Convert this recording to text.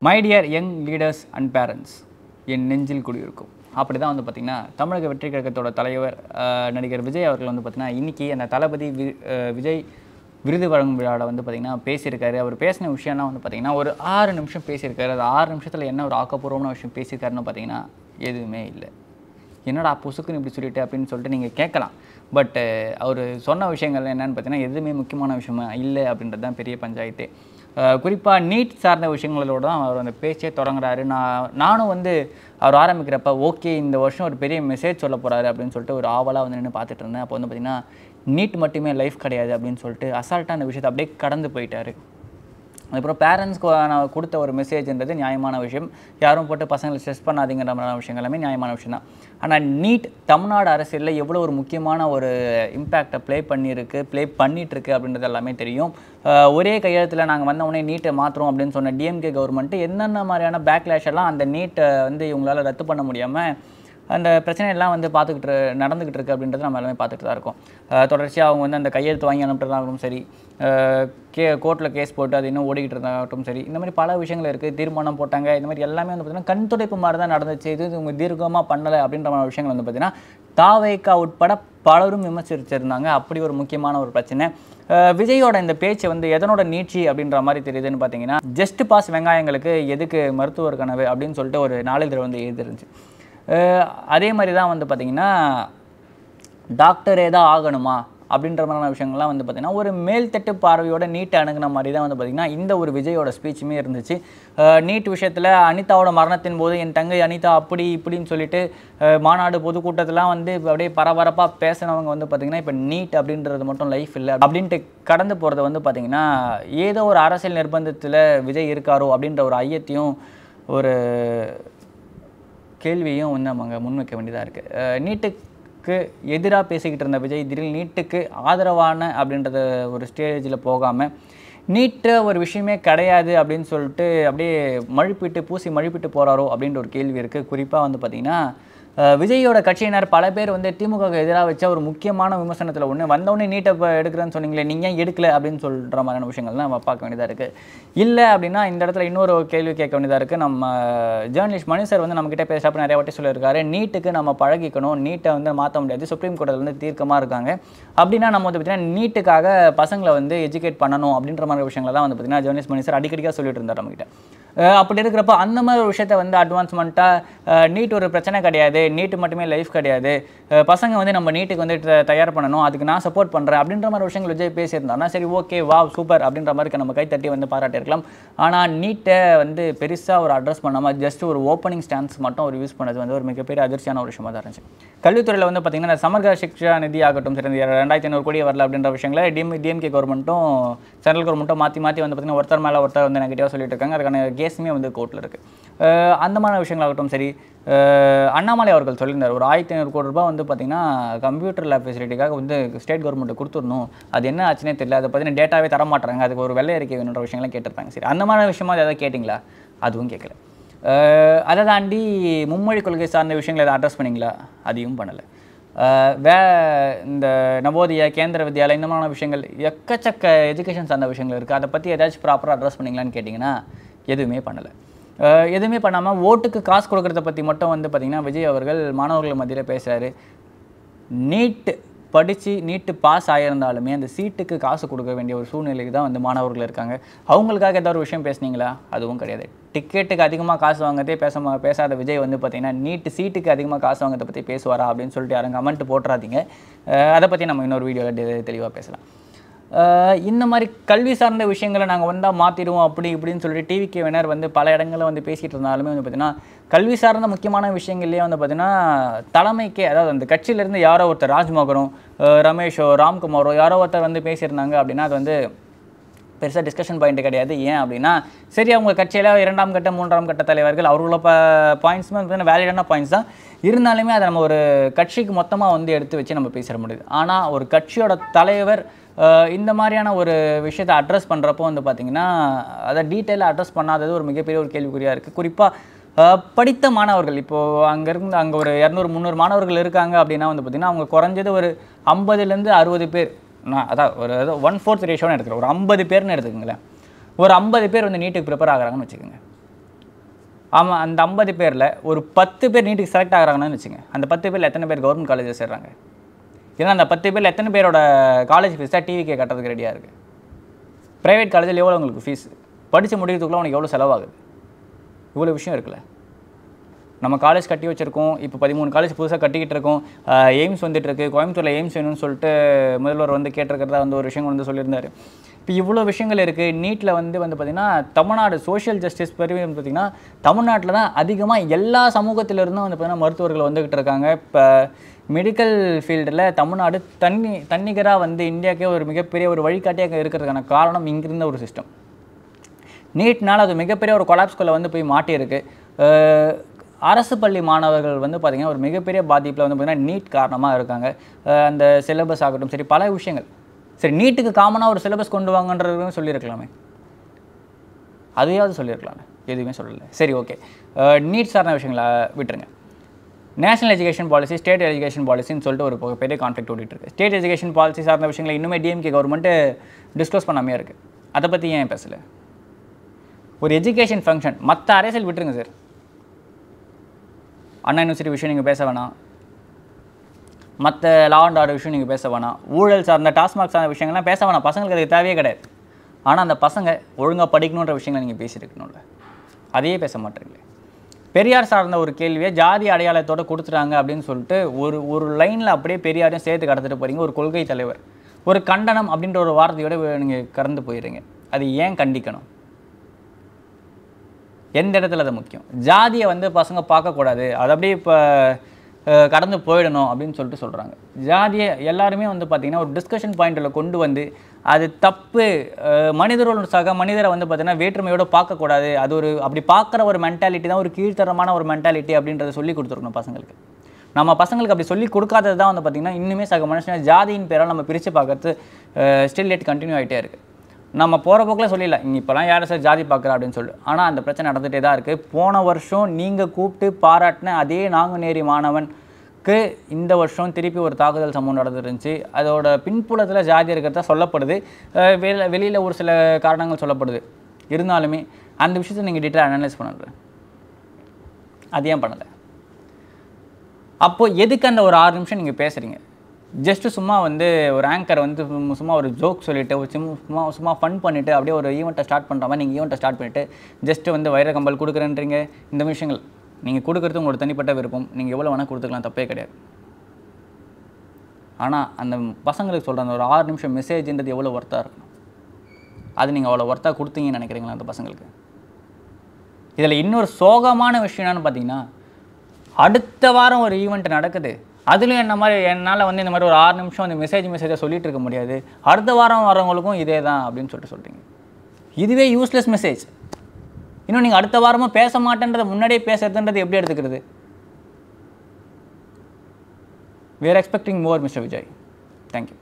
My dear young leaders and parents, என் நெஞ்சில் குடியிருக்கும். அப்படி தான் வந்து பார்த்திங்கன்னா தமிழக வெற்றி கழகத்தோட தலைவர் நடிகர் விஜய் அவர்கள் வந்து பார்த்திங்கன்னா இன்றைக்கி அந்த தளபதி விஜய் விருது வழங்கும் விழாவில் வந்து பார்த்திங்கன்னா பேசியிருக்காரு. அவர் பேசின விஷயம்லாம் வந்து பார்த்திங்கன்னா ஒரு 6 நிமிஷம் பேசியிருக்காரு. அது 6 நிமிஷத்தில் என்ன ஒரு ஆக்கப்பூர்வமான விஷயம் பேசியிருக்காருன்னு பார்த்திங்கன்னா எதுவுமே இல்லை. என்னடா புசுக்குன்னு இப்படி சொல்லிட்டு அப்படின்னு சொல்லிட்டு நீங்கள் கேட்கலாம். பட் அவர் சொன்ன விஷயங்கள் என்னென்னு பார்த்தீங்கன்னா எதுவுமே முக்கியமான விஷயமா இல்லை அப்படின்றது தான் பெரிய பஞ்சாயத்து. குறிப்பாக நீட் சார்ந்த விஷயங்களோடு தான் அவர் அந்த பேச்சே தொடங்குறாரு. நானும் வந்து அவர் ஆரம்பிக்கிறப்ப ஓகே இந்த வருஷம் ஒரு பெரிய மெசேஜ் சொல்ல போகிறாரு அப்படின்னு சொல்லிட்டு ஒரு ஆவலாக வந்து நின்று பார்த்துட்டு இருந்தேன். அப்போ வந்து பார்த்திங்கன்னா நீட் மட்டுமே லைஃப் கிடையாது அப்படின்னு சொல்லிட்டு அசால்ட்டாக அந்த விஷயத்தை அப்படியே கடந்து போயிட்டார். அதுக்கப்புறம் பேரண்ட்ஸ்க்கு நான் கொடுத்த ஒரு மெசேஜ்ன்றது நியாயமான விஷயம். யாரும் போட்டு பசங்களை ஸ்ட்ரெஸ் பண்ணாதீங்கிற மாதிரியான விஷயங்கள் எல்லாமே நியாயமான விஷயம் தான். ஆனால் நீட் தமிழ்நாடு அரசியலில் எவ்வளோ ஒரு முக்கியமான ஒரு இம்பேக்டை ப்ளே பண்ணிகிட்ருக்கு அப்படின்றது எல்லாமே தெரியும். ஒரே கையெழுத்தில் நாங்கள் வந்தவுடனே நீட்டை மாற்றுறோம் அப்படின்னு சொன்ன டிஎம்கே கவர்மெண்ட்டு என்னென்ன மாதிரியான பேக்லேஷ் எல்லாம் அந்த நீட்டை வந்து இவங்களால் ரத்து பண்ண முடியாமல் அந்த பிரச்சனையெல்லாம் வந்து நடந்துக்கிட்டு இருக்குது அப்படின்றது நம்ம எல்லாமே பார்த்துட்டு தான் இருக்கோம். தொடர்ச்சியாக அவங்க வந்து அந்த கையெழுத்து வாங்கி அனுப்புறதாகட்டும் சரி, கோர்ட்டில் கேஸ் போட்டு அது இன்னும் ஓடிக்கிட்டு இருந்தாகட்டும் சரி, இந்த மாதிரி பல விஷயங்கள் இருக்குது. தீர்மானம் போட்டாங்க, இந்த மாதிரி எல்லாமே வந்து பார்த்திங்கன்னா கண் துடைப்பு மாதிரி தான் நடந்துச்சு. இது இவங்க தீர்க்கமாக பண்ணலை அப்படின்ற மாதிரி விஷயங்கள் வந்து பார்த்திங்கன்னா தாவேக்கா உட்பட பலரும் விமர்சிச்சிருந்தாங்க. அப்படி ஒரு முக்கியமான ஒரு பிரச்சனை. விஜயோட இந்த பேச்சு வந்து எதனோட நீட்சி அப்படின்ற மாதிரி தெரியுதுன்னு பார்த்தீங்கன்னா ஜஸ்ட் பாஸ் வெங்காயங்களுக்கு எதுக்கு மருத்துவர் கனவு அப்படின்னு சொல்லிட்டு ஒரு நாளிதழ் வந்து எழுதிருந்துச்சு. அதே மாதிரி தான் வந்து பார்த்திங்கன்னா டாக்டரே தான் ஆகணுமா அப்படின்ற மாதிரியான விஷயங்கள்லாம் வந்து பார்த்திங்கன்னா ஒரு மேல்தட்டு பார்வையோட நீட்டை அணுகுன மாதிரி தான் வந்து பார்த்திங்கன்னா இந்த ஒரு விஜயோட ஸ்பீச்சுமே இருந்துச்சு. நீட் விஷயத்தில் அனிதாவோட மரணத்தின் போது என் தங்கை அனிதா அப்படி இப்படின்னு சொல்லிட்டு மாநாடு பொதுக்கூட்டத்திலாம் வந்து அப்படியே பரபரப்பாக பேசினவங்க வந்து பார்த்திங்கன்னா இப்போ நீட் அப்படின்றது மட்டும் லைஃப் இல்லை அப்படின்ட்டு கடந்து போகிறத வந்து பார்த்திங்கன்னா ஏதோ ஒரு அரசியல் நிர்பந்தத்தில் விஜய் இருக்காரோ அப்படின்ற ஒரு ஐயத்தையும் ஒரு கேள்வியும் வந்து நம்ம அங்கே முன்வைக்க வேண்டியதாக இருக்குது. நீட்டுக்கு எதிராக பேசிக்கிட்டு இருந்த விஜய் திடீர்னு நீட்டுக்கு ஆதரவான அப்படின்றத ஒரு ஸ்டேஜில் போகாமல் நீட்டை ஒரு விஷயமே கிடையாது அப்படின்னு சொல்லிட்டு அப்படியே பூசி மழுப்பிட்டு போகிறாரோ அப்படின்ற ஒரு கேள்வி இருக்குது. குறிப்பாக வந்து பார்த்திங்கன்னா விஜயோட கட்சியினர் பல பேர் வந்து திமுகவுக்கு எதிராக வச்ச ஒரு முக்கியமான விமர்சனத்தில் ஒன்று வந்தவுடனே நீட்டை எடுக்கிறேன்னு சொன்னீங்களே, நீங்கள் ஏன் எடுக்கலை அப்படின்னு சொல்கிற மாதிரியான விஷயங்கள்லாம் நம்ம பார்க்க வேண்டியதாக இருக்குது. இல்லை அப்படின்னா இந்த இடத்துல இன்னொரு கேள்வி கேட்க வேண்டியதாக இருக்குது. நம்ம ஜேர்னலிஸ்ட் மணி சார் வந்து நம்மக்கிட்ட பேசுகிறப்ப நிறைய வாட்டி சொல்லியிருக்காரு, நீட்டுக்கு நம்ம பழகிக்கணும், நீட்டை வந்து மாற்ற முடியாது, சுப்ரீம் கோர்ட்டில் வந்து தீர்க்கமாக இருக்காங்க. அப்படின்னா நம்ம வந்து பார்த்திங்கன்னா நீட்டுக்காக பசங்களை வந்து எஜுகேட் பண்ணணும் அப்படின்ற மாதிரி விஷயங்களை தான் வந்து பார்த்திங்கன்னா ஜேர்னலிஸ்ட் மணி சார் அடிக்கடியாக சொல்லிட்டு இருந்தார் நம்மகிட்ட. அப்படி இருக்கிறப்ப அந்த மாதிரி ஒரு விஷயத்தை வந்து அட்வான்ஸ்மெண்ட்டாக நீட் ஒரு பிரச்சனை கிடையாது, நீட்டு மட்டுமே லைஃப் கிடையாது, பசங்க வந்து நம்ம நீட்டுக்கு வந்து தயார் பண்ணணும், அதுக்கு நான் சப்போர்ட் பண்ணுறேன் அப்படின்ற மாதிரி விஷயங்கள் விஜய் பேசியிருந்தாங்கன்னா சரி ஓகே வா சூப்பர் அப்படின்ற மாதிரி நம்ம கைத்தட்டி வந்து பாராட்டியிருக்கலாம். ஆனால் நீட்டை வந்து பெருசாக ஒரு அட்ரஸ் பண்ணாமல் ஜஸ்ட் ஒரு ஓப்பனிங் ஸ்டான்ஸ் மட்டும் ஒரு யூஸ் பண்ணது வந்து ஒரு மிகப்பெரிய அதிர்ச்சியான ஒரு விஷயமாக தான் இருந்துச்சு. கல்வித்துறையில் வந்து பார்த்திங்கன்னா சமர்க சிக்ஷா நிதி ஆகட்டும் சரி 2500 கோடி வரல அப்படின்ற விஷயங்களை டிஎம்கே கவர்மெண்ட்டும் சென்ட்ரல் கவர்மெண்ட்டும் மாற்றி வந்து பார்த்திங்கன்னா ஒருத்தர் மேலே ஒருத்தர் வந்து நெகட்டிவாக சொல்லிட்டு இருக்காங்க. அதுக்கான கேஸுமே வந்து கோர்ட்டில் இருக்குது. அந்த மாதிரி விஷயங்களாகட்டும் சரி, அண்ணாமலை அவர்கள் சொல்லியிருந்தார் ஒரு 1500 கோடி ரூபாய் வந்து பார்த்திங்கன்னா கம்ப்யூட்டர் லேப் ஃபெசிலிட்டிக்காக வந்து ஸ்டேட் கவர்மெண்ட்டை கொடுத்துடணும், அது என்ன ஆச்சுன்னே தெரியல, அதை பற்றின டேட்டாவே தர மாட்டாங்க, அதுக்கு ஒரு வெள்ளை அறிக்கை வேணுன்ற விஷயங்கள்லாம் கேட்டிருப்பாங்க. சரி அந்த மாதிரி விஷயமா எதாவது கேட்டிங்களா? அதுவும் கேட்கல. அதை தாண்டி மும்மொழி கொள்கை சார்ந்த விஷயங்களை எதாவது அட்ரஸ் பண்ணிங்களா? அதையும் பண்ணலை. இந்த நவோதயா கேந்திர வித்யாலயா இந்த மாதிரியான விஷயங்கள் எக்கச்சக்க எஜுகேஷன் சார்ந்த விஷயங்கள் இருக்குது, அதை பற்றி ஏதாச்சும் ப்ராப்பராக அட்ரஸ் பண்ணிங்களான்னு கேட்டிங்கன்னா எதுவுமே பண்ணலை. எதுவுமே பண்ணாமல் ஓட்டுக்கு காசு கொடுக்குறத பற்றி மட்டும் வந்து பார்த்திங்கன்னா விஜய் அவர்கள் மாணவர்கள் மத்தியில் பேசுகிறாரு. நீட்டு பாஸ் ஆகியிருந்தாலுமே அந்த சீட்டுக்கு காசு கொடுக்க வேண்டிய ஒரு சூழ்நிலைக்கு தான் வந்து மாணவர்கள் இருக்காங்க. அவங்களுக்காக ஏதாவது ஒரு விஷயம் பேசுனீங்களா? அதுவும் கிடையாது. டிக்கெட்டுக்கு அதிகமாக காசு வாங்கதே பேசாத விஜய் வந்து பார்த்திங்கன்னா நீட்டு சீட்டுக்கு அதிகமாக காசு வாங்கிறத பற்றி பேசுவாரா அப்படின்னு சொல்லிட்டு யாரும் கமெண்ட் போட்டுறாதீங்க. அதை பற்றி நம்ம இன்னொரு வீடியோவில் தெளிவாக பேசலாம். இந்த மாதிரி கல்வி சார்ந்த விஷயங்களை நாங்கள் வந்தால் மாற்றிடுவோம் அப்படி இப்படின்னு சொல்லிட்டு டிவிக்கு வினர் வந்து பல இடங்களில் வந்து பேசிகிட்டு இருந்தாலுமே வந்து பார்த்திங்கன்னா கல்வி சார்ந்த முக்கியமான விஷயங்கள்லேயே வந்து பார்த்திங்கன்னா தலைமைக்கே, அதாவது அந்த கட்சியிலேருந்து யாரோ ஒருத்தர் ராஜ்மோகனோ ரமேஷோ ராம்குமாரோ யாரோ ஒருத்தர் வந்து பேசியிருந்தாங்க அப்படின்னா அது வந்து பெருசாக டிஸ்கஷன் பாயிண்ட் கிடையாது. ஏன் அப்படின்னா சரி அவங்க கட்சியில் 2ஆம் கட்ட 3ஆம் கட்ட தலைவர்கள் அவர்களோட பாயிண்ட்ஸுமே வந்து வேலிடான பாயிண்ட்ஸ் தான் இருந்தாலுமே அதை நம்ம ஒரு கட்சிக்கு மொத்தமாக வந்து எடுத்து வச்சு நம்ம பேசிட முடியுது. ஆனால் ஒரு கட்சியோட தலைவர் இந்த மாதிரியான ஒரு விஷயத்தை அட்ரஸ் பண்ணுறப்போ வந்து பார்த்திங்கன்னா அதை டீட்டெயிலாக அட்ரஸ் பண்ணாதது ஒரு மிகப்பெரிய ஒரு கேள்விக்குறியாக இருக்குது. குறிப்பாக படித்த மாணவர்கள் இப்போது அங்கே ஒரு 200-300 மாணவர்கள் இருக்காங்க அப்படின்னா வந்து பார்த்திங்கன்னா அவங்க குறைஞ்சது ஒரு 50லேருந்து 60 பேர், அதான் ஒரு 1/4 ரேஷியோன்னு எடுத்துக்கிறேன், ஒரு 50 பேர்னு எடுத்துக்கோங்களேன். ஒரு 50 பேர் வந்து நீட்டுக்கு ப்ரிப்பேர் ஆகுறாங்கன்னு வச்சுக்கோங்க. ஆமாம், அந்த 50 பேரில் ஒரு 10 பேர் நீட்டுக்கு செலக்ட் ஆகிறாங்கன்னு வச்சுங்க. அந்த 10 பேரில் எத்தனை பேர் கவர்மெண்ட் காலேஜில் சேர்றாங்க? ஏன்னா அந்த 10 பேரில் எத்தனை பேரோட காலேஜ் ஃபீஸ் தான் டிவிக்கே கட்டுறதுக்கு ரெடியாக இருக்குது? ப்ரைவேட் காலேஜில் எவ்வளோ உங்களுக்கு ஃபீஸ்? படித்து முடிக்கிறதுக்குள்ள உனக்கு எவ்வளோ செலவாகுது? இவ்வளோ விஷயம் இருக்குல்ல. நம்ம காலேஜ் கட்டி வச்சுருக்கோம், இப்போ 13 காலேஜ் புதுசாக கட்டிக்கிட்டு இருக்கோம். எய்ம்ஸ் வந்துட்டுருக்கு, கோயம்புத்தூரில் எய்ம்ஸ் வேணும்னு சொல்லிட்டு முதல்வர் வந்து கேட்டிருக்கிறதா வந்து ஒரு விஷயம் வந்து சொல்லியிருந்தார். இப்போ இவ்வளோ விஷயங்கள் இருக்குது. நீட்டில் வந்து பார்த்திங்கன்னா தமிழ்நாடு சோஷியல் ஜஸ்டிஸ் பற்றி பார்த்திங்கன்னா தமிழ்நாட்டில் தான் அதிகமாக எல்லா சமூகத்திலிருந்தும் வந்து பார்த்திங்கன்னா மருத்துவர்கள் வந்துக்கிட்டு இருக்காங்க. இப்போ மெடிக்கல் ஃபீல்டில் தமிழ்நாடு தன்னிகராக வந்து இந்தியாவுக்கே ஒரு மிகப்பெரிய ஒரு வழிகாட்டியாக இருக்கிறதுக்கான காரணம் இங்கிருந்த ஒரு சிஸ்டம். நீட்னால் அது மிகப்பெரிய ஒரு கொலாப்ஸ்குள்ளே வந்து போய் மாட்டியிருக்கு. அரசு பள்ளி மாணவர்கள் வந்து பார்த்திங்கன்னா ஒரு மிகப்பெரிய பாதிப்பில் வந்து பார்த்திங்கன்னா நீட் காரணமாக இருக்காங்க. அந்த சிலபஸ் ஆகட்டும் சரி, பல விஷயங்கள். சரி, நீட்டுக்கு காமனாக ஒரு சிலபஸ் கொண்டு வாங்கன்றதுன்னு சொல்லியிருக்கலாமே, அதையாவது சொல்லியிருக்கலாமே, எதுவுமே சொல்லலை. சரி, ஓகே, நீட் சார்ந்த விஷயங்களை விட்டுருங்க. National education policy, state education பாலிசின்னு சொல்லிட்டு ஒரு பெரிய கான்ஃப்ளிக்ட் ஓடிட்டுருக்கு. ஸ்டேட் எஜுகேஷன் பாலிசி சார்ந்த விஷயங்களை இன்னுமே டிஎம்கே கவர்மெண்ட்டு டிஸ்க்ளோஸ் பண்ணாமே இருக்குது. அதை பற்றி ஏன் பேசலை? ஒரு எஜுகேஷன் ஃபங்க்ஷன், மற்ற அரசியல் விட்டுருங்க சார். அண்ணா யூனிவர்சிட்டி விஷயம் நீங்கள் பேச வேணாம், மற்ற லா அண்ட் ஆர்டர் விஷயம் நீங்கள் பேச வேணாம், ஊழல் சார்ந்த டாஸ்மாக் சார்ந்த விஷயங்கள்லாம் பேச வேணாம். பசங்களுக்கு அதுக்கு தேவையே கிடையாது. ஆனால் அந்த பசங்க ஒழுங்காக படிக்கணுன்ற விஷயங்களை நீங்கள் பேசியிருக்கணும்ல, அதையே பேச மாட்டேங்களே. பெரியார் சார்ந்த ஒரு கேள்வியை ஜாதி அடையாளத்தோடு கொடுத்துட்டாங்க அப்படின்னு சொல்லிட்டு ஒரு லைனில் அப்படியே பெரியாரையும் சேர்த்து கடத்திட்டு போகிறீங்க. ஒரு கொள்கை தலைவர் ஒரு கண்டனம் அப்படின்ற ஒரு வார்த்தையோடு நீங்கள் கடந்து போயிடுறீங்க. அது ஏன் கண்டிக்கணும்? எந்த இடத்துல அது முக்கியம்? ஜாதியை வந்து பசங்க பார்க்கக்கூடாது, அது அப்படியே இப்போ கடந்து போயிடணும் அப்படின்னு சொல்லிட்டு சொல்கிறாங்க. ஜாதியை எல்லாருமே வந்து பார்த்திங்கன்னா ஒரு டிஸ்கஷன் பாயிண்டில் கொண்டு வந்து அது தப்பு, மனிதரோட சக மனிதரை வந்து பார்த்திங்கன்னா வேற்றுமையோடு பார்க்கக்கூடாது, அது ஒரு அப்படி பார்க்குற ஒரு மென்டாலிட்டி தான் ஒரு கீழ்த்தரமான ஒரு மென்டாலிட்டி அப்படின்றத சொல்லி கொடுத்துருக்கணும் பசங்களுக்கு. நம்ம பசங்களுக்கு அப்படி சொல்லி கொடுக்காதது தான் வந்து பார்த்திங்கன்னா இன்னுமே சக மனுஷன் ஜாதியின் பேரால் நம்ம பிரித்து பார்க்கறது ஸ்டில் லேட் கண்டினியூ ஆகிட்டே இருக்குது. நம்ம போகிற போக்கில் சொல்லிடலாம், இங்கே இப்போலாம் யாரை சார் ஜாதி பார்க்குறா அப்படின்னு சொல்லிட்டு. ஆனால் அந்த பிரச்சனை நடந்துகிட்டே தான் இருக்குது. போன வருஷம் நீங்கள் கூப்பிட்டு பாராட்டின அதே நாங்குநேரி மாணவனுக்கு இந்த வருஷம் திருப்பி ஒரு தாக்குதல் சம்பவம் நடந்துருந்துச்சு. அதோட பின்புலத்தில் ஜாதி இருக்கிறதா சொல்லப்படுது, வெளியில் ஒரு சில காரணங்கள் சொல்லப்படுது. இருந்தாலுமே அந்த விஷயத்தை நீங்கள் டீட்டெயிலாக அனலைஸ் பண்ணுறது அது ஏன் பண்ணலை? அப்போது எதுக்கு அந்த ஒரு 6 நிமிஷம் நீங்கள் பேசுகிறீங்க? ஜஸ்ட்டு சும்மா வந்து ஒரு ஆங்கர் வந்து சும்மா ஒரு ஜோக் சொல்லிவிட்டு ஒரு சும்மா ஃபன் பண்ணிவிட்டு அப்படியே ஒரு ஈவெண்ட்டை ஸ்டார்ட் பண்ணுற மாதிரி நீங்கள் ஈவெண்ட்டை ஸ்டார்ட் பண்ணிவிட்டு ஜஸ்ட்டு வந்து வைர கம்பல் கொடுக்குறேன்றீங்க. இந்த விஷயங்கள் நீங்கள் கொடுக்குறது உங்களோட தனிப்பட்ட விருப்பம், நீங்கள் எவ்வளோ வேணால் கொடுத்துக்கலாம், தப்பே கிடையாது. ஆனால் அந்த பசங்களுக்கு சொல்கிற அந்த ஒரு 6 நிமிஷம் மெசேஜ்ன்றது எவ்வளோ ஒர்த்தாக இருக்கணும்? அது நீங்கள் அவ்வளோ ஒர்த்தாக கொடுத்தீங்கன்னு நினைக்கிறீங்களா அந்த பசங்களுக்கு? இதில் இன்னொரு சோகமான விஷயம் என்னென்னு பார்த்தீங்கன்னா, அடுத்த வாரம் ஒரு ஈவெண்ட் நடக்குது, அதுலேயும் என்ன மாதிரி என்னால் வந்து இந்த மாதிரி ஒரு 6 நிமிஷம் அந்த மெசேஜை சொல்லிகிட்டு இருக்க முடியாது, அடுத்த வாரம் வரவங்களுக்கும் இதே தான் அப்படின்னு சொல்கிறீங்க. இதுவே யூஸ்லெஸ் மெசேஜ். இன்னும் நீங்கள் அடுத்த வாரமும் பேச மாட்டேன்றதை முன்னாடியே பேசுறதுன்றது எப்படி எடுத்துக்கிறது? We are expecting more, Mr. Vijay. Thank you.